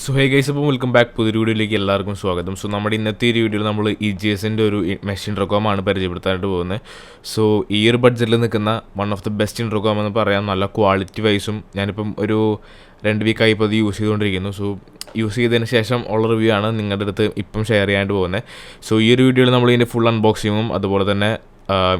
So hey guys, അപ്പോൾ welcome back. പുതിയ വീഡിയോയിലേക്ക് എല്ലാവർക്കും സ്വാഗതം. സോ നമ്മുടെ ഇന്നത്തെ ഈ വീഡിയോയിൽ നമ്മൾ EGSൻ്റെ ഒരു മെഷീൻ ഇൻ്റർകോമാണ് പരിചയപ്പെടുത്താനായിട്ട് പോകുന്നത്. സോ ഈ ഒരു ബഡ്ജറ്റിൽ നിൽക്കുന്ന one of the best intercom എന്ന് പറയാം. നല്ല ക്വാളിറ്റി വൈസും ഞാനിപ്പം ഒരു 2 വീക്കായി ഇപ്പോൾ അത് യൂസ് ചെയ്തുകൊണ്ടിരിക്കുന്നു. സോ യൂസ് ചെയ്തതിന് ശേഷം ഉള്ള റിവ്യൂ ആണ് നിങ്ങളുടെ അടുത്ത് ഇപ്പം ഷെയർ ചെയ്യാനായിട്ട് പോകുന്നത്. സോ ഈ ഒരു വീഡിയോയിൽ നമ്മൾ ഇതിൻ്റെ ഫുൾ അൺബോക്സിങ്ങും അതുപോലെ തന്നെ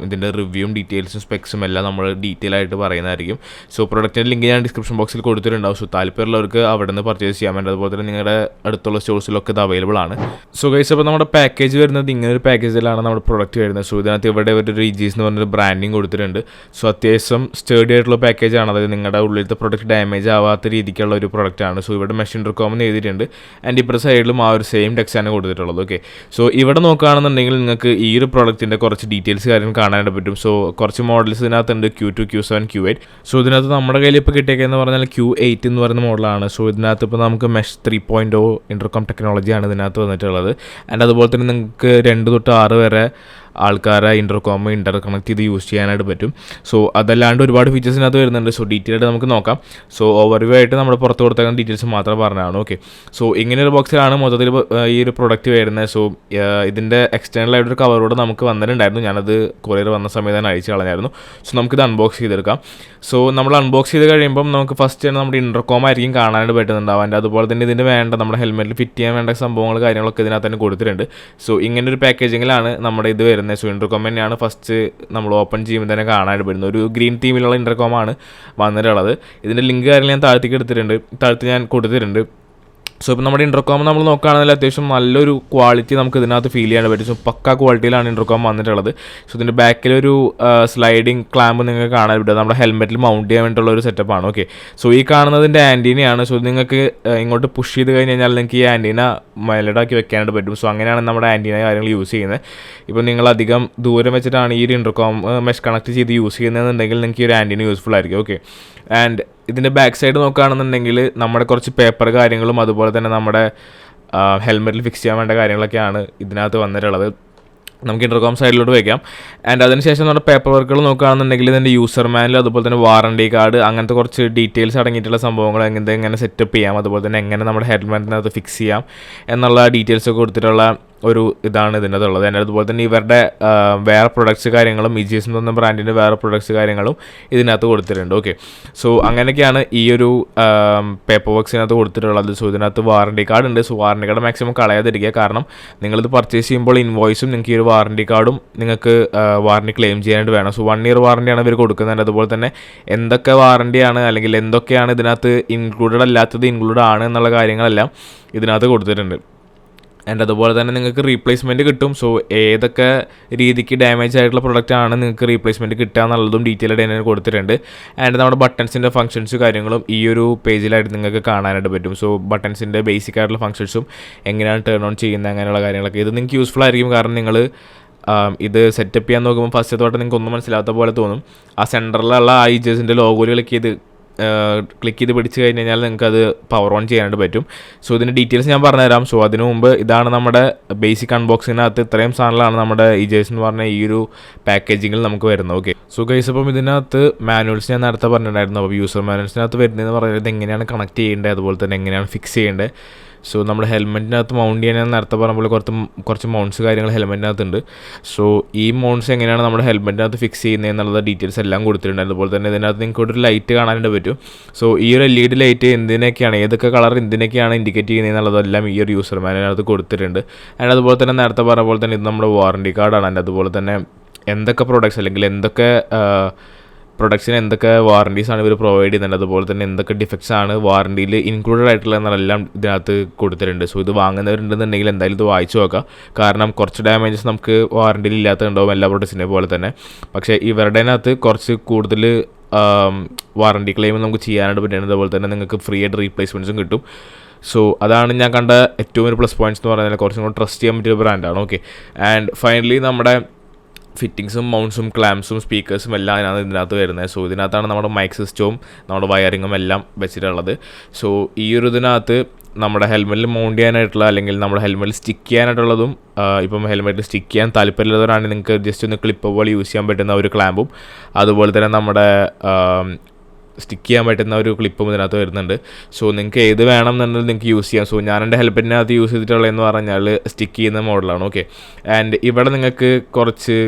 ഇതിൻ്റെ റിവ്യൂവും ഡീറ്റെയിൽസും സ്പെക്സും എല്ലാം നമ്മൾ ഡീറ്റെയിൽ ആയിട്ട് പറയുന്നതായിരിക്കും. സോ പ്രൊഡക്റ്റിൻ്റെ ലിങ്ക് ഞാൻ ഡിസ്ക്രിപ്ഷൻ ബോക്സിൽ കൊടുത്തിട്ടുണ്ടാവും. സോ താല്പര്യമുള്ളവർക്ക് അവിടെ നിന്ന് പർച്ചേസ് ചെയ്യാൻ വേണ്ടി, അതുപോലെ തന്നെ നിങ്ങളുടെ അടുത്തുള്ള സ്റ്റോഴ്സിലൊക്കെ ഇത് അവൈലബിൾ ആണ്. സോ ഗൈസ്, അപ്പോൾ നമ്മുടെ പാക്കേജ് വരുന്നത് ഇങ്ങനെ ഒരു പാക്കേജിലാണ് നമ്മുടെ പ്രൊഡക്റ്റ് വരുന്നത്. സോ ഇതിനകത്ത് ഇവിടെ ഒരു EGS എന്ന് പറഞ്ഞൊരു ബ്രാൻഡിങ് കൊടുത്തിട്ടുണ്ട്. സോ അത്യാവശ്യം സ്റ്റേഡി ആയിട്ടുള്ള പാക്കേജാണ്. അതായത് നിങ്ങളുടെ ഉള്ളിലത്തെ പ്രൊഡക്റ്റ് ഡാമേജ് ആവാത്ത രീതിക്കുള്ള ഒരു പ്രൊഡക്റ്റാണ്. സോ ഇവിടെ മെഷീൻ ഇൻ്റർകോം എന്ന് എഴുതിയിട്ടുണ്ട്. ആൻഡ് ഇപ്പുറത്തെ സൈഡിലും ആ ഒരു സെയിം ടെക്സ്റ്റാണ് കൊടുത്തിട്ടുള്ളത്. ഓക്കെ, സോ ഇവിടെ നോക്കുകയാണെന്നുണ്ടെങ്കിൽ നിങ്ങൾക്ക് ഈ ഒരു പ്രൊഡക്റ്റിൻ്റെ കുറച്ച് ഡീറ്റെയിൽസ് കാണാനായിട്ട് പറ്റും. സോ കുറച്ച് മോഡൽസ് ഇതിനകത്തുണ്ട്, Q2, Q7, Q8. സോ ഇതിനകത്ത് നമ്മുടെ കയ്യിൽ ഇപ്പോൾ കിട്ടിയേക്കെന്ന് പറഞ്ഞാൽ Q8 എന്ന് പറയുന്ന മോഡലാണ്. സോ ഇതിനകത്ത് ഇപ്പോൾ നമുക്ക് മെഷ് 3.0 ഇൻ്റർകോം ടെക്നോളജിയാണ് ഇതിനകത്ത് വന്നിട്ടുള്ളത്. ആൻഡ് അതുപോലെ തന്നെ നിങ്ങൾക്ക് 2 തൊട്ട് 6 വരെ ആൾക്കാരെ ഇൻ്റർകോം കണക്ട് ചെയ്ത് യൂസ് ചെയ്യാനായിട്ട് പറ്റും. സോ അതല്ലാണ്ട് ഒരുപാട് ഫീച്ചേഴ്സിനകത്ത് വരുന്നുണ്ട്. സോ ഡീറ്റെയിൽ ആയിട്ട് നമുക്ക് നോക്കാം. സോ ഓവർവ്യൂ ആയിട്ട് നമ്മൾ പുറത്ത് കൊടുത്തേക്കുന്ന ഡീറ്റെയിൽസ് മാത്രം പറഞ്ഞതാണ്. ഓക്കെ, സോ ഇങ്ങനെ ഒരു ബോക്സിലാണ് മൊത്തത്തിൽ ഈ ഒരു പ്രൊഡക്റ്റ് വരുന്നത്. സോ ഇതിൻ്റെ എക്സ്റ്റേണൽ ആയിട്ടൊരു കവറോട് നമുക്ക് വന്നിട്ടുണ്ടായിരുന്നു. ഞാനത് കൊറിയർ വന്ന സമയത്ത് തന്നെ അയച്ചു കളഞ്ഞായിരുന്നു. സോ നമുക്കിത് അൺബോക്സ് ചെയ്തെടുക്കാം. സോ നമ്മൾ അൺബോക്സ് ചെയ്ത് കഴിയുമ്പം നമുക്ക് ഫസ്റ്റ് തന്നെ നമ്മുടെ ഇൻ്റർകോം ആയിരിക്കും കാണാനായിട്ട് പറ്റുന്നുണ്ടാവും. ആൻഡ് അതുപോലെ തന്നെ ഇതിന് വേണ്ട നമ്മുടെ ഹെൽമെറ്റിൽ ഫിറ്റ് ചെയ്യാൻ വേണ്ട സംഭവങ്ങൾ കാര്യങ്ങളൊക്കെ ഇതിനകത്ത് തന്നെ കൊടുത്തിട്ടുണ്ട്. സോ ഇങ്ങനൊരു പാക്കേജിങ്ങിലാണ് നമ്മുടെ ഇത് വരുന്നത്. സോ ഇൻ്റർകോം തന്നെയാണ് ഫസ്റ്റ് നമ്മൾ ഓപ്പൺ ചെയ്യുമ്പോൾ തന്നെ കാണാനായിട്ട് വരുന്നത്. ഒരു ഗ്രീൻ തീമിലുള്ള ഇൻ്റർകോമാണ് വന്നിട്ടുള്ളത്. ഇതിൻ്റെ ലിങ്ക് കാര്യങ്ങൾ ഞാൻ താഴത്ത് ഞാൻ കൊടുത്തിട്ടുണ്ട്. സോ ഇപ്പോൾ നമ്മുടെ ഇൻ്റർകോം നമ്മൾ നോക്കുകയാണെങ്കിൽ അത്യാവശ്യം നല്ലൊരു ക്വാളിറ്റി നമുക്ക് ഇതിനകത്ത് ഫീൽ ചെയ്യാൻ പറ്റും. സോ പക്ക ക്വാളിറ്റിയിലാണ് ഇൻ്റർകോം വന്നിട്ടുള്ളത്. സോ ഇതിൻ്റെ ബാക്കിലൊരു സ്ലൈഡിങ് ക്ലാമ്പ് നിങ്ങൾക്ക് കാണാൻ പറ്റും. നമ്മുടെ ഹെൽമെറ്റിൽ മൗണ്ട് ചെയ്യാൻ വേണ്ടിയിട്ടുള്ള ഒരു സെറ്റപ്പാണ്. ഓക്കെ, സോ ഈ കാണുന്നതിൻ്റെ ആൻറ്റീനയാണ്. സോ നിങ്ങൾക്ക് ഇങ്ങോട്ട് പുഷ് ചെയ്ത് കഴിഞ്ഞ് കഴിഞ്ഞാൽ നിങ്ങൾക്ക് ഈ ആൻറ്റീന മൈലഡാക്കി വെക്കാനായിട്ട് പറ്റും. സോ അങ്ങനെയാണ് നമ്മുടെ ആൻറ്റീന കാര്യങ്ങൾ യൂസ് ചെയ്യുന്നത്. ഇപ്പോൾ നിങ്ങൾ അധികം ദൂരം വെച്ചിട്ടാണ് ഈ ഒരു ഇൻ്റർകോം മെഷ് കണക്ട് ചെയ്ത് യൂസ് ചെയ്യുന്നതെന്നുണ്ടെങ്കിൽ നിങ്ങൾക്ക് ഈ ഒരു ആൻറ്റീന യൂസ്ഫുൾ ആയിരിക്കും. ഓക്കെ, ആൻഡ് ഇതിൻ്റെ ബാക്ക് സൈഡ് നോക്കുകയാണെന്നുണ്ടെങ്കിൽ നമ്മുടെ കുറച്ച് പേപ്പർ കാര്യങ്ങളും അതുപോലെ തന്നെ നമ്മുടെ ഹെൽമെറ്റിൽ ഫിക്സ് ചെയ്യാൻ വേണ്ട കാര്യങ്ങളൊക്കെയാണ് ഇതിനകത്ത് വന്നിട്ടുള്ളത്. നമുക്ക് ഇൻ്റർകോം സൈഡിലോട്ട് വയ്ക്കാം. ആൻഡ് അതിനുശേഷം നമ്മുടെ പേപ്പർ വർക്കുകൾ നോക്കുകയാണെന്നുണ്ടെങ്കിൽ ഇതിൻ്റെ യൂസർ മാനുവൽ അതുപോലെ തന്നെ വാറണ്ടി കാർഡ് അങ്ങനത്തെ കുറച്ച് ഡീറ്റെയിൽസ് അടങ്ങിയിട്ടുള്ള സംഭവങ്ങൾ എങ്ങനെ സെറ്റപ്പ് ചെയ്യാം, അതുപോലെ തന്നെ എങ്ങനെ നമ്മുടെ ഹെൽമെറ്റിനകത്ത് ഫിക്സ് ചെയ്യാം എന്നുള്ള ഡീറ്റെയിൽസൊക്കെ കൊടുത്തിട്ടുള്ള ഒരു ഇതാണ് ഇതിനകത്ത് ഉള്ളത്. അതിൻ്റെ അതുപോലെ തന്നെ ഇവരുടെ വേറെ പ്രൊഡക്ട്സ് കാര്യങ്ങളും EGS എന്ന് പറഞ്ഞ ബ്രാൻഡിൻ്റെ വേറെ പ്രൊഡക്ട്സ് കാര്യങ്ങളും ഇതിനകത്ത് കൊടുത്തിട്ടുണ്ട്. ഓക്കെ, സോ അങ്ങനെയൊക്കെയാണ് ഈ ഒരു പേപ്പർ വർക്ക്സിനകത്ത് കൊടുത്തിട്ടുള്ളത്. സോ ഇതിനകത്ത് വാറണ്ടി കാർഡ് ഉണ്ട്. സോ വാറണ്ടി കാർഡ് മാക്സിമം കളയാതിരിക്കുക. കാരണം നിങ്ങളിത് പർച്ചേസ് ചെയ്യുമ്പോൾ ഇൻവോയ്സും നിങ്ങൾക്ക് ഈ ഒരു വാറണ്ടി കാർഡും നിങ്ങൾക്ക് വാറണ്ടി ക്ലെയിം ചെയ്യാനായിട്ട് വേണം. സോ 1 ഇയർ വാറണ്ടിയാണ് ഇവർ കൊടുക്കുന്നത്. അതുപോലെ തന്നെ എന്തൊക്കെ വാറണ്ടിയാണ് അല്ലെങ്കിൽ എന്തൊക്കെയാണ് ഇതിനകത്ത് ഇൻക്ലൂഡഡ് അല്ലാത്തത് ഇൻക്ലൂഡ് ആണ് എന്നുള്ള കാര്യങ്ങളെല്ലാം ഇതിനകത്ത് കൊടുത്തിട്ടുണ്ട്. ആൻഡ് അതുപോലെ തന്നെ നിങ്ങൾക്ക് റീപ്ലേസ്മെൻറ്റ് കിട്ടും. സോ ഏതൊക്കെ രീതിക്ക് ഡാമേജ് ആയിട്ടുള്ള പ്രൊഡക്റ്റാണ് നിങ്ങൾക്ക് റീപ്ലേസ്മെൻറ്റ് കിട്ടുക എന്നുള്ളതും ഡീറ്റെയിൽ ആയിട്ട് തന്നെ കൊടുത്തിട്ടുണ്ട്. ആൻഡ് നമ്മുടെ ബട്ടൺസിൻ്റെ ഫംഗ്ഷൻസ് കാര്യങ്ങളും ഈ ഒരു പേജിലായിട്ട് നിങ്ങൾക്ക് കാണാനായിട്ട് പറ്റും. സോ ബട്ടൺസിൻ്റെ ബേസിക് ആയിട്ടുള്ള ഫംഗ്ഷൻസും എങ്ങനെയാണ് ടേൺ ഓൺ ചെയ്യുന്നത് അങ്ങനെയുള്ള കാര്യങ്ങളൊക്കെ ഇത് നിങ്ങൾക്ക് യൂസ്ഫുൾ ആയിരിക്കും. കാരണം നിങ്ങൾ ഇത് സെറ്റപ്പ് ചെയ്യാൻ നോക്കുമ്പോൾ ഫസ്റ്റ് തൊട്ട് നിങ്ങൾക്ക് ഒന്നും മനസ്സിലാത്ത പോലെ തോന്നും. ആ സെൻറ്ററിലുള്ള ആ EGSൻ്റെ ലോഗോയിൽ ക്ലിക്ക് ചെയ്ത് പിടിച്ച് കഴിഞ്ഞ് കഴിഞ്ഞാൽ നിങ്ങൾക്ക് അത് പവർ ഓൺ ചെയ്യാനായിട്ട് പറ്റും. സോ ഇതിൻ്റെ ഡീറ്റെയിൽസ് ഞാൻ പറഞ്ഞുതരാം. സോ അതിനു മുമ്പ് ഇതാണ് നമ്മുടെ ബേസിക് അൺബോക്സിങ്ങിനകത്ത് ഇത്രയും സാധനങ്ങളാണ് നമ്മുടെ EGS എന്ന് പറഞ്ഞ ഈ ഒരു പാക്കേജിങ്ങിൽ നമുക്ക് വരുന്നത്. ഓക്കെ, സോ ഗൈസ്, അപ്പം ഇതിനകത്ത് മാനുവൽസ് ഞാൻ നേരത്തെ പറഞ്ഞിട്ടുണ്ടായിരുന്നു. അപ്പോൾ യൂസർ മാനുവൽസിനകത്ത് വരുന്നതെന്ന് പറയുന്നത് എങ്ങനെയാണ് കണക്ട് ചെയ്യേണ്ടത് അതുപോലെ തന്നെ എങ്ങനെയാണ് ഫിക്സ് ചെയ്യേണ്ടത്. സോ നമ്മുടെ ഹെൽമെറ്റിനകത്ത് മൗണ്ട് ചെയ്യാൻ നേരത്തെ പറഞ്ഞ പോലെ കുറച്ച് മൗണ്ട്സ് കാര്യങ്ങൾ ഹെൽമെറ്റിനകത്തുണ്ട്. സോ ഈ മൗണ്ട്സ് എങ്ങനെയാണ് നമ്മുടെ ഹെൽമെറ്റിനകത്ത് ഫിക്സ് ചെയ്യുന്നത് എന്നുള്ള ഡീറ്റെയിൽസ് എല്ലാം കൊടുത്തിട്ടുണ്ട്. അതുപോലെ തന്നെ ഇതിനകത്ത് നിങ്ങൾക്ക് ഒരു ലൈറ്റ് കാണാനായിട്ട് പറ്റും. സോ ഈ ഒരു LED ലൈറ്റ് എന്തിനൊക്കെയാണ് ഏതൊക്കെ കളർ എന്തിനൊക്കെയാണ് ഇൻഡിക്കേറ്റ് ചെയ്യുന്നത് എന്നുള്ളതെല്ലാം ഈ ഒരു യൂസർ മാനുവലിനകത്ത് കൊടുത്തിട്ടുണ്ട്. ആൻഡ് അതുപോലെ തന്നെ നേരത്തെ പറഞ്ഞ പോലെ തന്നെ ഇത് നമ്മുടെ വാറണ്ടി കാർഡാണ്. ആൻഡ് അതുപോലെ തന്നെ എന്തൊക്കെ പ്രൊഡക്ട്സ് അല്ലെങ്കിൽ എന്തൊക്കെ പ്രൊഡക്ട്സിന് എന്തൊക്കെ വാറണ്ടീസാണ് ഇവർ പ്രൊവൈഡ് ചെയ്യുന്നത്, അതുപോലെ തന്നെ എന്തൊക്കെ ഡിഫക്ട്സ് ആണ് വാറണ്ടിയിൽ ഇൻക്ലൂഡഡ് ആയിട്ടുള്ള എന്നെല്ലാം ഇതിനകത്ത് കൊടുത്തിട്ടുണ്ട്. സോ ഇത് വാങ്ങുന്നവരുണ്ടെന്നുണ്ടെങ്കിൽ എന്തായാലും ഇത് വായിച്ചു നോക്കാം. കാരണം കുറച്ച് ഡാമേജസ് നമുക്ക് വാറണ്ടിയിൽ ഇല്ലാത്തതുണ്ടാവും എല്ലാ പ്രൊഡക്ട്സിനെ പോലെ തന്നെ. പക്ഷേ ഇവരുടെ അതിനകത്ത് കുറച്ച് കൂടുതൽ വാറണ്ടി ക്ലെയിം നമുക്ക് ചെയ്യാനായിട്ട് പറ്റുന്നത്. അതുപോലെ തന്നെ നിങ്ങൾക്ക് ഫ്രീ ആയിട്ട് റീപ്ലേസ്മെൻറ്റ്സും കിട്ടും. സോ അതാണ് ഞാൻ കണ്ട ഏറ്റവും ഒരു പ്ലസ് പോയിൻറ്റ്സ് എന്ന് പറഞ്ഞാൽ കുറച്ചും കൂടി ട്രസ്റ്റ് ചെയ്യാൻ പറ്റിയ ബ്രാൻഡാണ്. ഓക്കെ, ആൻഡ് ഫൈനലി നമ്മുടെ ഫിറ്റിങ്സും മൗണ്ട്സും ക്ലാംപ്സും സ്പീക്കേഴ്സും എല്ലാം ഇതിനകത്ത് വരുന്നത്. സോ ഇതിനകത്താണ് നമ്മുടെ മൈക്ക് സിസ്റ്റവും നമ്മുടെ വയറിങ്ങും എല്ലാം വെച്ചിട്ടുള്ളത്. സോ ഈ ഒരു ഇതിനകത്ത് നമ്മുടെ ഹെൽമെറ്റിൽ മൗണ്ട് ചെയ്യാനായിട്ടുള്ള അല്ലെങ്കിൽ നമ്മുടെ ഹെൽമെറ്റിൽ സ്റ്റിക്ക് ചെയ്യാനായിട്ടുള്ളതും ഇപ്പം ഹെൽമെറ്റിൽ സ്റ്റിക്ക് ചെയ്യാൻ താല്പര്യമുള്ളവരാണെങ്കിൽ നിങ്ങൾക്ക് ജസ്റ്റ് ഒന്ന് ക്ലിപ്പ് പോലെ യൂസ് ചെയ്യാൻ പറ്റുന്ന ഒരു ക്ലാമ്പും അതുപോലെ തന്നെ നമ്മുടെ സ്റ്റിക്ക് ചെയ്യാൻ പറ്റുന്ന ഒരു ക്ലിപ്പും ഇതിനകത്ത് വരുന്നുണ്ട്. സോ നിങ്ങൾക്ക് ഏത് വേണം എന്നുണ്ടെങ്കിൽ നിങ്ങൾക്ക് യൂസ് ചെയ്യാം. സോ ഞാൻ എൻ്റെ ഹെൽമെറ്റിനകത്ത് യൂസ് ചെയ്തിട്ടുള്ളതെന്ന് പറഞ്ഞാൽ സ്റ്റിക്ക് ചെയ്യുന്ന മോഡലാണ്. ഓക്കെ, ആൻഡ് ഇവിടെ നിങ്ങൾക്ക് കുറച്ച്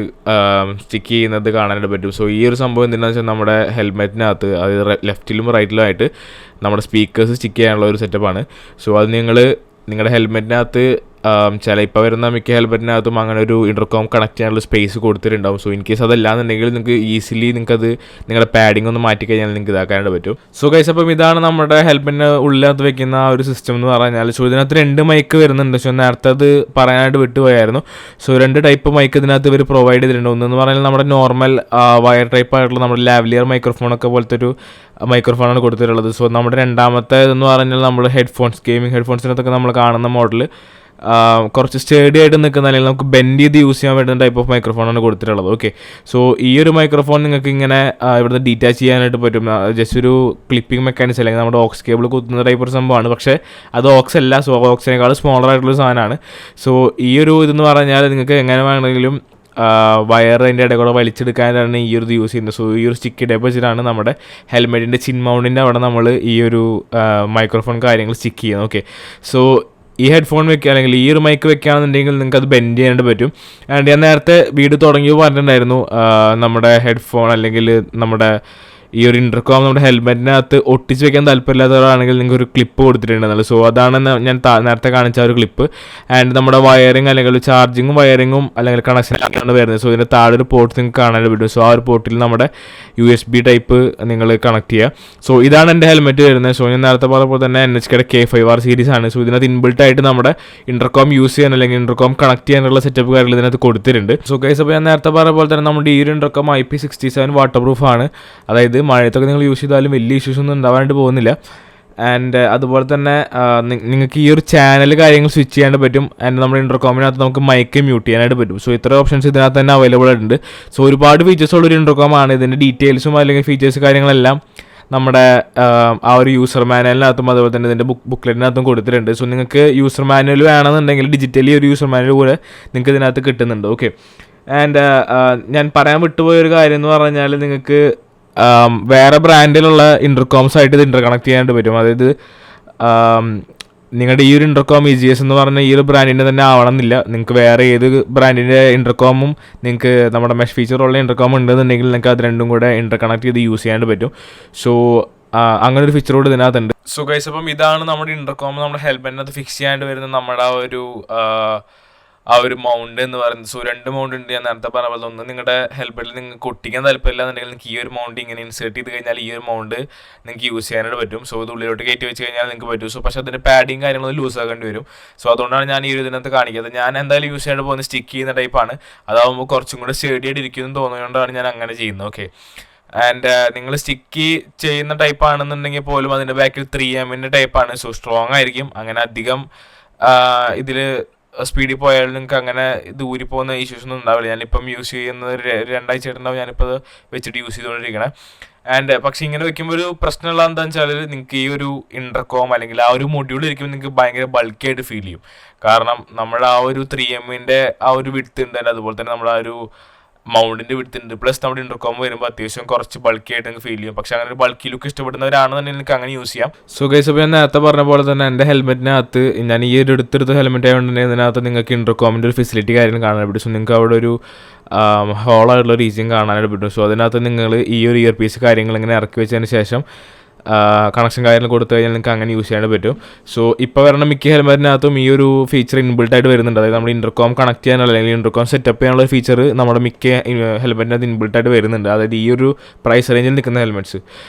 സ്റ്റിക്ക് ചെയ്യുന്നത് കാണാനായിട്ട് പറ്റും. സോ ഈ ഒരു സംഭവം എന്തിനാണെന്ന് വെച്ചാൽ നമ്മുടെ ഹെൽമെറ്റിനകത്ത് അതായത് ലെഫ്റ്റിലും റൈറ്റിലും ആയിട്ട് നമ്മുടെ സ്പീക്കേഴ്സ് സ്റ്റിക്ക് ചെയ്യാനുള്ള ഒരു സെറ്റപ്പാണ്. സോ അത് നിങ്ങളുടെ ഹെൽമെറ്റിനകത്ത് ഇപ്പോൾ വരുന്ന മിക്ക ഹെൽമെറ്റിനകത്തും അങ്ങനെ ഒരു ഇൻ്റർകോം കണക്ട് ചെയ്യാനുള്ള സ്പേസ് കൊടുത്തിട്ടുണ്ടാവും. സോ ഇൻ കേസ് അതല്ലാന്നുണ്ടെങ്കിൽ നിങ്ങൾക്ക് ഈസിലി നിങ്ങൾക്കത് നിങ്ങളുടെ പാഡിംഗ് ഒന്ന് മാറ്റി കഴിഞ്ഞാൽ നിങ്ങൾക്ക് ഇതാക്കാനായിട്ട് പറ്റും. സോ ഗൈസ്, അപ്പം ഇതാണ് നമ്മുടെ ഹെൽമെറ്റിന് ഉള്ളിനകത്ത് വെക്കുന്ന ആ ഒരു സിസ്റ്റം എന്ന് പറഞ്ഞാൽ. സോ ഇതിനകത്ത് 2 മൈക്ക് വരുന്നുണ്ട്. സോ നേരത്തെ അത് പറയാനായിട്ട് വിട്ടുപോയായിരുന്നു. സോ 2 ടൈപ്പ് മൈക്ക് ഇതിനകത്ത് ഇവർ പ്രൊവൈഡ് ചെയ്തിട്ടുണ്ട്. ഒന്നെന്ന് പറഞ്ഞാൽ നമ്മുടെ നോർമൽ വയർ ടൈപ്പ് ആയിട്ടുള്ള നമ്മുടെ ലാവ്ലിയർ മൈക്രോഫോണൊക്കെ പോലത്തെ ഒരു മൈക്രോഫോണാണ് കൊടുത്തിട്ടുള്ളത്. സോ നമ്മുടെ രണ്ടാമത്തെ ഇതെന്ന് പറഞ്ഞാൽ നമ്മൾ ഗെയിമിംഗ് ഹെഡ്ഫോൺസിനകത്തൊക്കെ നമ്മൾ കാണുന്ന മോഡൽ കുറച്ച് സ്റ്റേഡി ആയിട്ട് നിൽക്കുന്ന, അല്ലെങ്കിൽ നമുക്ക് ബെൻഡ് ചെയ്ത് യൂസ് ചെയ്യാൻ പറ്റുന്ന ടൈപ്പ് ഓഫ് മൈക്രോഫോണാണ് കൊടുത്തിട്ടുള്ളത്. ഓക്കെ, സോ ഈ ഒരു മൈക്രോഫോൺ നിങ്ങൾക്ക് ഇങ്ങനെ ഇവിടുന്ന് ഡീറ്റാച്ച് ചെയ്യാനായിട്ട് പറ്റും. ജസ്റ്റ് ഒരു ക്ലിപ്പിംഗ് മെക്കാനിസം അല്ലെങ്കിൽ നമ്മുടെ ഓക്സ് കേബിൾ കുത്തുന്ന ടൈപ്പ് ഒരു സംഭവമാണ്. പക്ഷേ അത് ഓക്സ് അല്ല. സോ ഓക്സിനേക്കാൾ സ്മോളർ ആയിട്ടുള്ള സാധനമാണ്. സോ ഈ ഒരു ഇതെന്ന് പറഞ്ഞാൽ നിങ്ങൾക്ക് എങ്ങനെ വേണമെങ്കിലും വയർ അതിൻ്റെ ഇടയിൽ കൂടെ വലിച്ചെടുക്കാനാണ് ഈ ഒരു ഇത് യൂസ് ചെയ്യുന്നത്. സോ ഈ ഒരു സ്റ്റിക്കി ടൈപ്പ് വെച്ചിട്ടാണ് നമ്മുടെ ഹെൽമെറ്റിൻ്റെ ചിൻ മൗണ്ടിൻ്റെ അവിടെ നമ്മൾ ഈ ഒരു മൈക്രോഫോൺ കാര്യങ്ങൾ സ്റ്റിക്ക് ചെയ്യുന്നത്. ഓക്കെ, സോ ഈ ഹെഡ്ഫോൺ വെക്കുക അല്ലെങ്കിൽ ഈ ഒരു മൈക്ക് വെക്കുകയാണെന്നുണ്ടെങ്കിൽ നിങ്ങൾക്ക് അത് ബെൻഡ് ചെയ്യാനായിട്ട് പറ്റും. ആൻഡ് ഞാൻ നേരത്തെ വീഡിയോ തുടങ്ങിയപ്പോൾ പറഞ്ഞിട്ടുണ്ടായിരുന്നു നമ്മുടെ ഹെഡ്ഫോൺ അല്ലെങ്കിൽ നമ്മുടെ ഈ ഒരു ഇൻ്റർകോം നമ്മുടെ ഹെൽമെറ്റിനകത്ത് ഒട്ടിച്ച് വെക്കാൻ താല്പര്യമില്ലാത്തവരാണെങ്കിൽ നിങ്ങൾക്ക് ഒരു ക്ലിപ്പ് കൊടുത്തിട്ടുണ്ടെന്നുള്ളത്. സോ അതാണ് ഞാൻ നേരത്തെ കാണിച്ച ഒരു ക്ലിപ്പ്. ആൻഡ് നമ്മുടെ വയറിങ് അല്ലെങ്കിൽ ചാർജിങ്ങും വയറിങ്ങും അല്ലെങ്കിൽ കണക്ഷനാണ് വരുന്നത്. സോ ഇതിൻ്റെ താഴെ ഒരു പോർട്ട് നിങ്ങൾക്ക് കാണാനായിട്ട് പറ്റും. സോ ആ ഒരു പോർട്ടിൽ നമ്മുടെ USB ടൈപ്പ് നിങ്ങൾ കണക്ട് ചെയ്യുക. സോ ഇതാണ് എൻ്റെ ഹെൽമെറ്റ് വരുന്നത്. സോ ഞാൻ നേരത്തെ പറഞ്ഞപ്പോൾ തന്നെ NHKയുടെ K5R സീരീസ് ആണ്. സോ ഇതിനകത്ത് ഇൻബിൾട്ടായിട്ട് നമ്മുടെ ഇൻ്റർകോം യൂസ് ചെയ്യാൻ അല്ലെങ്കിൽ ഇൻ്റർകോം കണക്ട് ചെയ്യാനുള്ള സെറ്റപ്പ് കാര്യങ്ങൾ ഇതിനകത്ത് കൊടുത്തിട്ടുണ്ട്. സോ ഗൈസ്, അപ്പോൾ ഞാൻ നേരത്തെ പറഞ്ഞ പോലെ തന്നെ നമ്മുടെ ഈ ഒരു ഇൻ്റർകോം IP67 വാട്ടർ പ്രൂഫ് ആണ്. അതായത് മഴയത്തൊക്കെ നിങ്ങൾ യൂസ് ചെയ്താലും വലിയ ഇഷ്യൂസ് ഒന്നും ഉണ്ടാവാനായിട്ട് പോകുന്നില്ല. ആൻഡ് അതുപോലെ തന്നെ നിങ്ങൾക്ക് ഈ ഒരു ചാനൽ കാര്യങ്ങൾ സ്വിച്ച് ചെയ്യാനായിട്ട് പറ്റും. ആൻഡ് നമ്മുടെ ഇൻ്റർകോമിനകത്ത് നമുക്ക് മൈക്ക് മ്യൂട്ട് ചെയ്യാനായിട്ട് പറ്റും. സോ ഇത്ര ഓപ്ഷൻസ് ഇതിനകത്ത് തന്നെ അവൈലബിൾ ആയിട്ടുണ്ട്. സോ ഒരുപാട് ഫീച്ചേഴ്സ് ഉള്ളൊരു ഇൻ്റർകോമാണ്. ഇതിൻ്റെ ഡീറ്റെയിൽസും അല്ലെങ്കിൽ ഫീച്ചേഴ്സ് കാര്യങ്ങളെല്ലാം നമ്മുടെ ആ ഒരു യൂസർ മാനുവലിനകത്തും അതുപോലെ തന്നെ ഇതിൻ്റെ ബുക്ക്ലെറ്റിനകത്തും കൊടുത്തിട്ടുണ്ട്. സോ നിങ്ങൾക്ക് യൂസർ മാനുവൽ വേണമെന്നുണ്ടെങ്കിൽ ഡിജിറ്റലി ഒരു യൂസർ മാനുവൽ കൂടെ നിങ്ങൾക്ക് ഇതിനകത്ത് കിട്ടുന്നുണ്ട്. ഓക്കെ, ആൻഡ് ഞാൻ പറയാൻ വിട്ടുപോയൊരു കാര്യം എന്ന് പറഞ്ഞാൽ നിങ്ങൾക്ക് വേറെ ബ്രാൻഡിലുള്ള ഇൻ്റർകോംസ് ആയിട്ട് ഇത് ഇൻ്റർകണക്ട് ചെയ്യാനായിട്ട് പറ്റും. അതായത് നിങ്ങളുടെ ഈ ഒരു ഇൻ്റർകോം EGS എന്ന് പറഞ്ഞ ഈ ഒരു ബ്രാൻഡിൻ്റെ തന്നെ ആവണമെന്നില്ല. നിങ്ങൾക്ക് വേറെ ഏത് ബ്രാൻഡിൻ്റെ ഇൻ്റർകോമും നിങ്ങൾക്ക് നമ്മുടെ മെഷ് ഫീച്ചറുള്ള ഇൻ്റർകോം ഉണ്ടെന്നുണ്ടെങ്കിൽ നിങ്ങൾക്ക് അത് രണ്ടും കൂടെ ഇൻ്റർകണക്ട് ചെയ്ത് യൂസ് ചെയ്യാനായിട്ട് പറ്റും. സോ അങ്ങനെ ഒരു ഫീച്ചർ കൂടെ ഇതിനകത്തുണ്ട്. സോ ഗൈസ്, അപ്പം ഇതാണ് നമ്മുടെ ഇൻ്റർകോം നമ്മുടെ ഹെൽമെറ്റിനകത്ത് ഫിക്സ് ചെയ്യാനായിട്ട് വരുന്ന നമ്മുടെ ആ ഒരു മൗണ്ട് എന്ന് പറയുന്നത്. സോ 2 മൗണ്ട് ഉണ്ട്. ഞാൻ നേരത്തെ പറഞ്ഞ പോലെ ഒന്ന് നിങ്ങളുടെ ഹെൽമെറ്റിൽ നിങ്ങൾക്ക് ഒട്ടിക്കാൻ താല്പര്യമില്ല എന്നുണ്ടെങ്കിൽ നിങ്ങൾക്ക് ഈ ഒരു മൗണ്ട് ഇങ്ങനെ ഇൻസേർട്ട് ചെയ്ത് കഴിഞ്ഞാൽ ഈ ഒരു മൗണ്ട് നിങ്ങൾക്ക് യൂസ് ചെയ്യാനായിട്ട് പറ്റും. സോ ഇത് ഉള്ളിലോട്ട് കയറ്റി വെച്ച് കഴിഞ്ഞാൽ നിങ്ങൾക്ക് പറ്റും. സോ പക്ഷേ അതിൻ്റെ പാഡിങ് കാര്യങ്ങളൊന്നും ലൂസ് ആക്കേണ്ടി വരും. സോ അതുകൊണ്ടാണ് ഞാൻ ഈ ഒരു ഇതിനകത്ത് കാണിക്കുന്നത്. ഞാൻ എന്തായാലും യൂസ് ചെയ്യാനായിട്ട് പോകുന്നത് സ്റ്റിക്ക് ചെയ്യുന്ന ടൈപ്പാണ്. അതാകുമ്പോൾ കുറച്ചും കൂടെ സ്റ്റഡി ആയിട്ട് ഇരിക്കുമെന്ന് തോന്നുന്നതുകൊണ്ടാണ് ഞാൻ അങ്ങനെ ചെയ്യുന്നത്. ഓക്കെ, ആൻഡ് നിങ്ങൾ സ്റ്റിക്ക് ചെയ്യുന്ന ടൈപ്പ് ആണെന്നുണ്ടെങ്കിൽ പോലും അതിൻ്റെ ബാക്കിൽ 3M ടൈപ്പാണ്. സോ സ്ട്രോങ് ആയിരിക്കും. അങ്ങനെ അധികം ഇതിൽ സ്പീഡിൽ പോയാലും നിങ്ങൾക്ക് അങ്ങനെ ഇത് ഊരിപ്പോകുന്ന ഇഷ്യൂസ് ഒന്നും ഉണ്ടാവില്ല. ഞാനിപ്പം യൂസ് ചെയ്യുന്നത് 2 ആഴ്ച ആയിട്ടുണ്ടാവും ഞാനിപ്പോൾ അത് വെച്ചിട്ട് യൂസ് ചെയ്തുകൊണ്ടിരിക്കണേ. ആൻഡ് പക്ഷേ ഇങ്ങനെ വെക്കുമ്പോൾ ഒരു പ്രശ്നമുള്ള എന്താണെന്ന് വെച്ചാൽ നിങ്ങൾക്ക് ഈ ഒരു ഇൻ്റർകോം അല്ലെങ്കിൽ ആ ഒരു മൊഡ്യൂൾ ഇരിക്കുമ്പോൾ നിങ്ങൾക്ക് ഭയങ്കര ബൾക്കി ആയിട്ട് ഫീൽ ചെയ്യും. കാരണം നമ്മുടെ ആ ഒരു 3M ആ ഒരു വിഡ്ത്ത് ഉണ്ട്. അതുപോലെ തന്നെ നമ്മുടെ ആ ഒരു മൗണ്ടിൻ്റെ വിഡ്ത്തുണ്ട്. പ്ലസ് നമ്മുടെ ഇൻ്റർകോം വരുമ്പോൾ അത്യാവശ്യം കുറച്ച് ബൾക്കി ആയിട്ട് നിങ്ങൾക്ക് ഫീൽ ചെയ്യും. പക്ഷേ അങ്ങനെ ഒരു ബൾക്കി ലുക്ക് ഇഷ്ടപ്പെടുന്നവരാണെന്നുണ്ടെങ്കിൽ നിങ്ങൾക്ക് അങ്ങനെ യൂസ് ചെയ്യാം. സോ ഗൈസ്, അപ്പോൾ ഞാൻ നേരത്തെ പറഞ്ഞ പോലെ തന്നെ എൻ്റെ ഹെൽമെറ്റിനകത്ത് ഞാൻ ഈ ഒരു എടുത്തെടുത്ത ഹെൽമെറ്റ് ആയതുകൊണ്ട് തന്നെ ഇതിനകത്ത് നിങ്ങൾക്ക് ഇൻ്റർകോമിൻ്റെ ഒരു ഫെസിലിറ്റി കാര്യങ്ങൾ കാണാൻ പറ്റും. സോ നിങ്ങൾക്ക് അവിടെ ഒരു ഹോളായിട്ടുള്ള റീജിയൻ കാണാനായിട്ട് പറ്റും. സോ അതിനകത്ത് നിങ്ങൾ ഈ ഒരു ഇയർ പീസ് കാര്യങ്ങൾ ഇങ്ങനെ ഇറക്കി വെച്ചതിന് ശേഷം കണക്ഷൻ കാര്യങ്ങൾ കൊടുത്തു കഴിഞ്ഞാൽ നിങ്ങൾക്ക് അങ്ങനെ യൂസ് ചെയ്യാൻ പറ്റും. സോ ഇപ്പോൾ വരണ മിക്ക ഹെൽമെറ്റിനകത്തും ഈ ഒരു ഫീച്ചർ ഇൻബിൾട്ടായിട്ട് വരുന്നുണ്ട്. അതായത് നമ്മുടെ ഇൻ്റർകോം കണക്ട് ചെയ്യാനുള്ള അല്ലെങ്കിൽ ഇൻ്റർകോം സെറ്റപ്പ് ചെയ്യാനുള്ള ഫീച്ചർ നമ്മുടെ മിക്ക ഹെൽമെറ്റിനകത്ത് ഇൻബിൾട്ടായിട്ട് വരുന്നുണ്ട്. അതായത് ഈ ഒരു പ്രൈസ് റേഞ്ചിൽ നിൽക്കുന്ന ഹെൽമെറ്റ്സ്.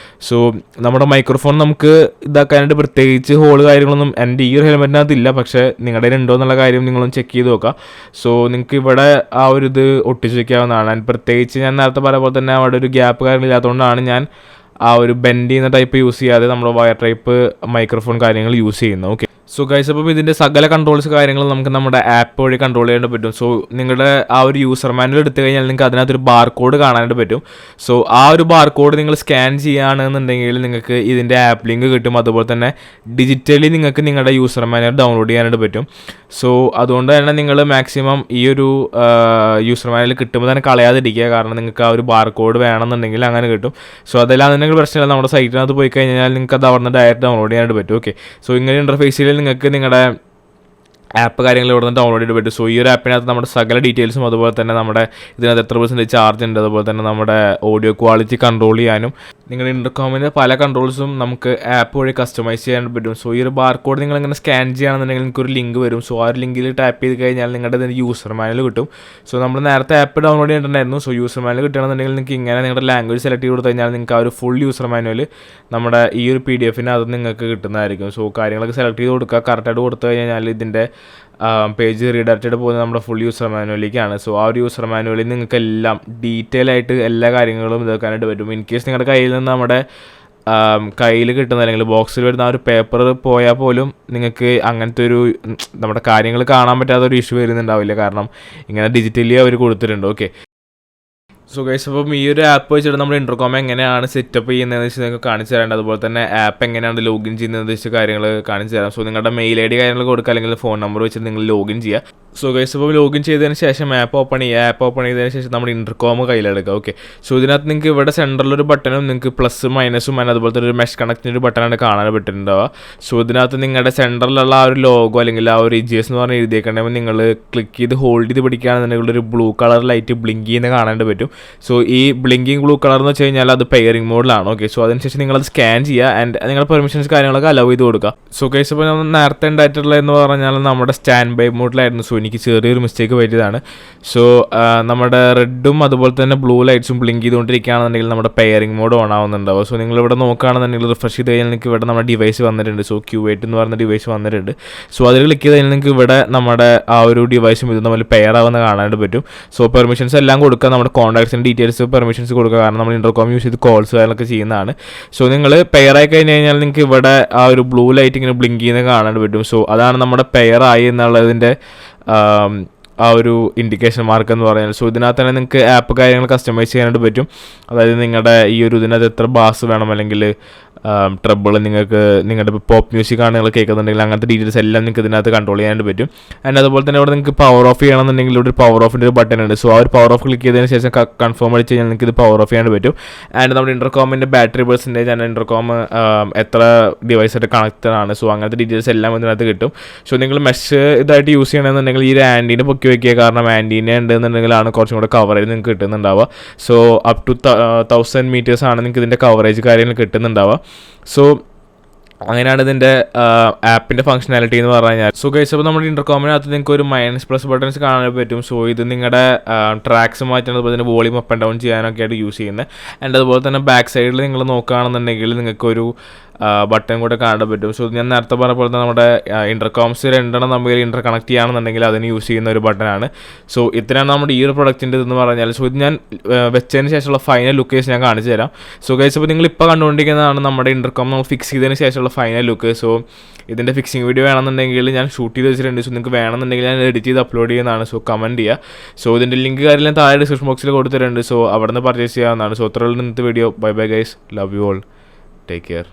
സോ നമ്മുടെ മൈക്രോഫോൺ നമുക്ക് ഇതാക്കാനായിട്ട് പ്രത്യേകിച്ച് ഹോള് കാര്യങ്ങളൊന്നും എൻ്റെ ഈ ഒരു ഹെൽമെറ്റിനകത്ത് ഇല്ല. പക്ഷേ നിങ്ങളുടെ ഉണ്ടോ എന്നുള്ള കാര്യം നിങ്ങളൊന്ന് ചെക്ക് ചെയ്ത് നോക്കുക. സോ നിങ്ങൾക്ക് ഇവിടെ ആ ഒരു ഇത് ഒട്ടിച്ച് വയ്ക്കാവുന്നതാണ്. പ്രത്യേകിച്ച് ഞാൻ നേരത്തെ പറഞ്ഞ പോലെ തന്നെ അവിടെ ഒരു ഗ്യാപ്പ് കാര്യങ്ങളില്ലാത്തതുകൊണ്ടാണ് ഞാൻ ആ ഒരു ബെൻഡ് ചെയ്യുന്ന ടൈപ്പ് യൂസ് ചെയ്യാതെ നമ്മൾ വയർ ടൈപ്പ് മൈക്രോഫോൺ കാര്യങ്ങൾ യൂസ് ചെയ്യുന്നത്. ഓക്കെ, സോ ഗൈസ് അപ്പോൾ ഇതിൻ്റെ സകല കൺട്രോൾസ് കാര്യങ്ങളും നമുക്ക് നമ്മുടെ ആപ്പ് വഴി കൺട്രോൾ ചെയ്യാൻ പറ്റും. സോ നിങ്ങളുടെ ആ ഒരു യൂസർ മാനുവൽ എടുത്തു കഴിഞ്ഞാൽ നിങ്ങൾക്ക് അതിനകത്തൊരു ബാർകോഡ് കാണാനായിട്ട് പറ്റും. സോ ആ ഒരു ബാർകോഡ് നിങ്ങൾ സ്കാൻ ചെയ്യുകയാണെന്നുണ്ടെങ്കിൽ നിങ്ങൾക്ക് ഇതിൻ്റെ ആപ്പ് ലിങ്ക് കിട്ടും. അതുപോലെ തന്നെ ഡിജിറ്റലി നിങ്ങൾക്ക് നിങ്ങളുടെ യൂസർ മാനുവൽ ഡൗൺലോഡ് ചെയ്യാനായിട്ട് പറ്റും. സോ അതുകൊണ്ട് തന്നെ നിങ്ങൾ മാക്സിമം ഈ ഒരു യൂസർ മാനുവൽ കിട്ടുമ്പോൾ തന്നെ കളയാതിരിക്കുക. കാരണം നിങ്ങൾക്ക് ആ ഒരു ബാർകോഡ് വേണമെന്നുണ്ടെങ്കിൽ അങ്ങനെ കിട്ടും. സോ അതെല്ലാന്നുണ്ടെങ്കിൽ പ്രശ്നമില്ല, നമ്മുടെ സൈറ്റിനകത്ത് പോയി കഴിഞ്ഞാൽ നിങ്ങൾക്ക് അത് അവിടെ നിന്ന് ഡയറക്റ്റ് ഡൗൺലോഡ് ചെയ്യാനായിട്ട് പറ്റും. ഓക്കെ, സോ ഇങ്ങനെ ഇൻ്റർഫേസിൽ നിങ്ങൾക്ക് നിങ്ങളുടെ ആപ്പ് കാര്യങ്ങൾ ഇവിടെ നിന്ന് ഡൗൺലോഡ് ചെയ്ത് പറ്റും. സോ ഈ ഒരു ആപ്പിനകത്ത് നമ്മുടെ സകല ഡീറ്റെയിൽസും അതുപോലെ തന്നെ നമ്മുടെ ഇതിനകത്ത് എത്ര % ചാർജ് ഉണ്ട്, അതുപോലെ തന്നെ നമ്മുടെ ഓഡിയോ ക്വാളിറ്റി കൺട്രോൾ ചെയ്യാനും നിങ്ങളുടെ ഇൻ്റർകോമിൻ്റെ പല കൺട്രോൾസും നമുക്ക് ആപ്പ് വഴി കസ്റ്റമൈസ് ചെയ്യാൻ പറ്റും. സോ ഈ ഒരു ബാർകോഡ് നിങ്ങളിങ്ങനെ സ്കാൻ ചെയ്യുകയാണെന്നുണ്ടെങ്കിൽ നിങ്ങൾക്കൊരു ലിങ്ക് വരും. സോ ആ ഒരു ലിങ്കിൽ ടാപ്പ് ചെയ്ത് കഴിഞ്ഞാൽ നിങ്ങളുടെ ഇതിന് യൂസർ മാനുവൽ കിട്ടും. സോ നമ്മൾ നേരത്തെ ആപ്പ് ഡൗൺലോഡ് ചെയ്തിട്ടുണ്ടായിരുന്നു. സോ യൂസർ മാനുവൽ കിട്ടുകയാണെന്നുണ്ടെങ്കിൽ നിങ്ങൾക്ക് ഇങ്ങനെ നിങ്ങളുടെ ലാംഗ്വേജ് സെലക്ട് ചെയ്ത് കൊടുത്തു കഴിഞ്ഞാൽ നിങ്ങൾക്ക് ആ ഒരു ഫുൾ യൂസർ മാനുവൽ നമ്മുടെ ഈ ഒരു PDF-ന് അത് നിങ്ങൾക്ക് കിട്ടുന്നതായിരിക്കും. സോ കാര്യങ്ങളൊക്കെ സെലക്ട് ചെയ്ത് കൊടുക്കുക, കറക്റ്റായിട്ട് കൊടുത്തു കഴിഞ്ഞാൽ ഇതിൻ്റെ പേജ് റീഡയറക്റ്റ് പോകുന്നത് നമ്മുടെ ഫുൾ യൂസർ മാനുവലിലേക്കാണ്. സോ ആ ഒരു യൂസർ മാനുവലിൽ നിങ്ങൾക്ക് എല്ലാം ഡീറ്റെയിൽ ആയിട്ട് എല്ലാ കാര്യങ്ങളും ഇതാക്കാനായിട്ട് പറ്റും. ഇൻ കേസ് നിങ്ങളുടെ കയ്യിൽ നിന്ന് നമ്മുടെ കയ്യിൽ കിട്ടുന്ന അല്ലെങ്കിൽ ബോക്സിൽ വരുന്ന ആ ഒരു പേപ്പർ പോയാൽ പോലും നിങ്ങൾക്ക് അങ്ങനത്തെ ഒരു നമ്മുടെ കാര്യങ്ങൾ കാണാൻ പറ്റാത്തൊരു ഇഷ്യൂ വരുന്നുണ്ടാവില്ല. കാരണം ഇങ്ങനെ ഡിജിറ്റലി അവർ കൊടുത്തിട്ടുണ്ട്. ഓക്കെ, സോ ഗൈസ് അപ്പം ഈ ഒരു ആപ്പ് വെച്ചിട്ട് നമ്മൾ ഇൻ്റർകോം എങ്ങനെയാണ് സെറ്റപ്പ് ചെയ്യുന്നതെന്ന് വെച്ച് നിങ്ങൾക്ക് കാണിച്ചു തരാണ്ട്, അതുപോലെ തന്നെ ആപ്പ് എങ്ങനെയാണ് ലോഗിൻ ചെയ്യുന്നതെന്ന് വെച്ച് കാര്യങ്ങൾ കാണിച്ചു തരാം. സോ നിങ്ങളുടെ മെയിൽ ID കാര്യങ്ങൾ കൊടുക്കുക, അല്ലെങ്കിൽ ഫോൺ നമ്പർ വെച്ചിട്ട് നിങ്ങൾ ലോഗിൻ ചെയ്യുക. സോ ഗൈസ് അപ്പോൾ ലോഗിൻ ചെയ്തതിന് ശേഷം ആപ്പ് ഓപ്പൺ ചെയ്യുക. ആപ്പ് ഓപ്പൺ ചെയ്തതിന് ശേഷം നമ്മുടെ ഇൻ്റർകോം കയ്യിലെടുക്കുക. ഓക്കെ, സോ ഇതിനകത്ത് നിങ്ങൾക്ക് ഇവിടെ സെൻറ്ററിലൊരു ബട്ടണും നിങ്ങൾക്ക് പ്ലസ് മൈനസും അതുപോലെ തന്നെ ഒരു മെഷ് കണക്റ്റിൻ്റെ ഒരു ബട്ടണാണ് കാണാൻ പറ്റുന്നുണ്ടാവുക. സോ ഇതിനകത്ത് നിങ്ങളുടെ സെൻറ്ററിലുള്ള ആ ഒരു ലോഗോ അല്ലെങ്കിൽ ആ ഒരു EJS എന്ന് പറഞ്ഞ് എഴുതിയേക്കണമെങ്കിൽ നിങ്ങൾ ക്ലിക്ക് ചെയ്ത് ഹോൾഡ് ചെയ്ത് പിടിക്കുകയാണെന്നുണ്ടെങ്കിൽ ഒരു ബ്ലൂ കളർ ലൈറ്റ് ബ്ലിങ്ക് ചെയ്യുന്ന കാണാനായിട്ട് പറ്റും. സോ ഈ ബ്ലിങ്കിങ് ബ്ലൂ കളർ എന്ന് വെച്ച് കഴിഞ്ഞാൽ അത് പെയറിംഗ് മോഡിലാണ്. ഓക്കെ, സോ അതിനുശേഷം നിങ്ങളത് സ്കാൻ ചെയ്യുക ആൻഡ് നിങ്ങളുടെ പെർമിഷൻസ് കാര്യങ്ങളൊക്കെ അലോ ചെയ്ത് കൊടുക്കുക. സോ ഗൈസ് ഇപ്പോൾ നമ്മൾ നേരത്തെ ഉണ്ടായിട്ടുള്ളതെന്ന് പറഞ്ഞാൽ നമ്മുടെ സ്റ്റാൻഡ് ബൈ മോഡിലായിരുന്നു. സോ എനിക്ക് ചെറിയൊരു മിസ്റ്റേക്ക് പറ്റിയതാണ്. സോ നമ്മുടെ റെഡും അതുപോലെ തന്നെ ബ്ലൂ ലൈറ്റ്സും ബ്ലിങ്ക് ചെയ്തുകൊണ്ടിരിക്കുകയാണെന്നുണ്ടെങ്കിൽ നമ്മുടെ പെയറിംഗ് മോഡ് ഓൺ ആവുന്നുണ്ടാവും. സോ നിങ്ങളിവിടെ നോക്കുകയാണെന്നുണ്ടെങ്കിൽ റിഫ്രഷ് ചെയ്ത് കഴിഞ്ഞാൽ നിങ്ങൾക്ക് ഇവിടെ നമ്മുടെ ഡിവൈസ് വന്നിട്ടുണ്ട്. സോ Q8 എന്ന് പറയുന്ന ഡിവൈസ് വന്നിട്ടുണ്ട്. സോ അതിൽ ക്ലിക്ക് ചെയ്ത് കഴിഞ്ഞാൽ നിങ്ങൾക്ക് ഇവിടെ നമ്മുടെ ആ ഒരു ഡിവൈസും ഇത് നമ്മൾ പെയർ ആവുന്ന കാണാനായിട്ട് പറ്റും. സോ പെർമിഷൻസ് എല്ലാം കൊടുക്കുക, നമ്മുടെ കോൺടാക്ട്സിൻ്റെ ഡീറ്റെയിൽസ് പെർമിഷൻസ് കൊടുക്കുക. കാരണം നമ്മൾ ഇൻ്റർകോം യൂസ് ചെയ്ത് കോൾസ് കാര്യങ്ങളൊക്കെ ചെയ്യുന്നതാണ്. സോ നിങ്ങൾ പെയർ ആയി കഴിഞ്ഞ് കഴിഞ്ഞാൽ നിങ്ങൾക്ക് ഇവിടെ ആ ഒരു ബ്ലൂ ലൈറ്റ് ഇങ്ങനെ ബ്ലിങ്ക് ചെയ്യുന്നത് കാണാൻ പറ്റും. സോ അതാണ് നമ്മുടെ പെയർ ആയി എന്നുള്ളതിൻ്റെ ആ ഒരു ഇൻഡിക്കേഷൻ മാർക്ക് എന്ന് പറഞ്ഞാൽ. സോ ഇതിനകത്ത് തന്നെ നിങ്ങൾക്ക് ആപ്പ് കാര്യങ്ങൾ കസ്റ്റമൈസ് ചെയ്യാനായിട്ട് പറ്റും. അതായത് നിങ്ങളുടെ ഈ ഒരു ഇതിനകത്ത് എത്ര ബാസ് വേണം, അല്ലെങ്കിൽ ട്രബിൾ നിങ്ങൾക്ക് നിങ്ങളുടെ ഇപ്പോൾ പോപ്പ് മ്യൂസിക് ആണ് നിങ്ങൾ കേൾക്കുന്നുണ്ടെങ്കിൽ അങ്ങനത്തെ ഡീറ്റെയിൽസ് എല്ലാം നിങ്ങൾക്ക് ഇതിനകത്ത് കൺട്രോൾ ചെയ്യാനായിട്ട് പറ്റും. ആൻഡ് അതുപോലെ തന്നെ ഇവിടെ നിങ്ങൾക്ക് പവർ ഓഫ് ചെയ്യണമെന്നുണ്ടെങ്കിൽ ഇവിടെ ഒരു പവർ ഓഫിൻ്റെ ഒരു ബട്ടൺ ഉണ്ട്. സോ ആ ഒരു പവർ ഓഫ് ക്ലിക്ക് ചെയ്തതിന് ശേഷം കൺഫേം അടിച്ച് കഴിഞ്ഞാൽ നിങ്ങൾക്ക് ഇത് പവർ ഓഫ് ചെയ്യാനായിട്ട് പറ്റും. ആൻഡ് നമ്മുടെ ഇൻ്റർകോമിൻ്റെ ബാറ്ററി പെർസെൻറ്റേജ് ആൻഡ് ഇൻ്റർകോം എത്ര ഡിവൈസായിട്ട് കണക്റ്റഡ് ആണ്. സോ അങ്ങനത്തെ ഡീറ്റെയിൽസ് എല്ലാം ഇതിനകത്ത് കിട്ടും. സോ നിങ്ങൾ മെഷ് ഇതായിട്ട് യൂസ് ചെയ്യണമെന്നുണ്ടെങ്കിൽ ഈ ഒരു ആൻറ്റീനെ പൊക്കി വയ്ക്കുക. കാരണം ആൻറ്റീനെ ഉണ്ടെന്നുണ്ടെങ്കിലാണ് കുറച്ചും കൂടെ കവറേജ് നിങ്ങൾക്ക് കിട്ടുന്നുണ്ടാവുക. സോ അപ് ടു 1000 മീറ്റേഴ്സ് ആണ് നിങ്ങൾക്ക് ഇതിൻ്റെ കവറേജ് കാര്യങ്ങൾ കിട്ടുന്നുണ്ടാവുക. സോ അങ്ങനെയാണ് ഇതിൻ്റെ ആപ്പിൻ്റെ ഫംഗ്ഷനാലിറ്റി എന്ന് പറഞ്ഞു കഴിഞ്ഞാൽ. സോ ഗൈസ് അപ്പോൾ നമ്മുടെ ഇൻ്റർകോമിനകത്ത് നിങ്ങൾക്ക് ഒരു -+ ബട്ടൺസ് കാണാൻ പറ്റും. സോ ഇത് നിങ്ങളുടെ ട്രാക്സ് മാറ്റാൻ, അതുപോലെ തന്നെ വോളിയം അപ്പ് ആൻഡ് ഡൗൺ ചെയ്യാനൊക്കെ ആയിട്ട് യൂസ് ചെയ്യുന്നത്. ആൻഡ് അതുപോലെ തന്നെ ബാക്ക് സൈഡിൽ നിങ്ങൾ നോക്കുകയാണെന്നുണ്ടെങ്കിൽ നിങ്ങൾക്കൊരു ബട്ടൺ കൂടെ കാണാൻ പറ്റും. സോ ഞാൻ നേരത്തെ പറഞ്ഞ പോലെ തന്നെ നമ്മുടെ ഇൻ്റർകോംസ് രണ്ടെണ്ണം നമുക്ക് ഇൻ്റർ കണക്ട് ചെയ്യുകയാണെന്നുണ്ടെങ്കിൽ അതിന് യൂസ് ചെയ്യുന്ന ഒരു ബട്ടനാണ്. സോ ഇത്രയാണ് നമ്മുടെ ഈ ഒരു പ്രൊഡക്റ്റിൻ്റെ ഇതെന്ന് പറഞ്ഞാൽ. സോ ഇത് ഞാൻ വെച്ചതിന് ശേഷമുള്ള ഫൈനൽ ലുക്കേഴ്സ് ഞാൻ കാണിച്ചു തരാം. സോ ഗൈസ് അപ്പോൾ നിങ്ങളിപ്പോൾ കണ്ടുകൊണ്ടിരിക്കുന്നതാണ് നമ്മുടെ ഇൻ്റർകോം നമ്മൾ ഫിക്സ് ചെയ്തതിന് ശേഷമുള്ള ഫൈനൽ ലുക്ക്. സോ ഇതിൻ്റെ ഫിക്സിങ് വീഡിയോ വേണമെന്നുണ്ടെങ്കിൽ ഞാൻ ഷൂട്ട് ചെയ്ത് വെച്ചിട്ടുണ്ട്. സോ നിങ്ങൾക്ക് വേണമെന്നുണ്ടെങ്കിൽ ഞാൻ എഡിറ്റ് ചെയ്ത് അപ്ലോഡ് ചെയ്യുന്നതാണ്. സോ കമൻറ്റ് ചെയ്യുക. സോ ഇതിൻ്റെ ലിങ്ക് കാര്യം താഴെ ഡിസ്ക്രിപ്ഷൻ ബോക്സിൽ കൊടുത്തിട്ടുണ്ട്. സോ അവിടെ നിന്ന് പർച്ചേസ് ചെയ്യാവുന്നതാണ്. സോ അത്രയുള്ള ഇന്നത്തെ video. Bye bye guys, love you all, take care.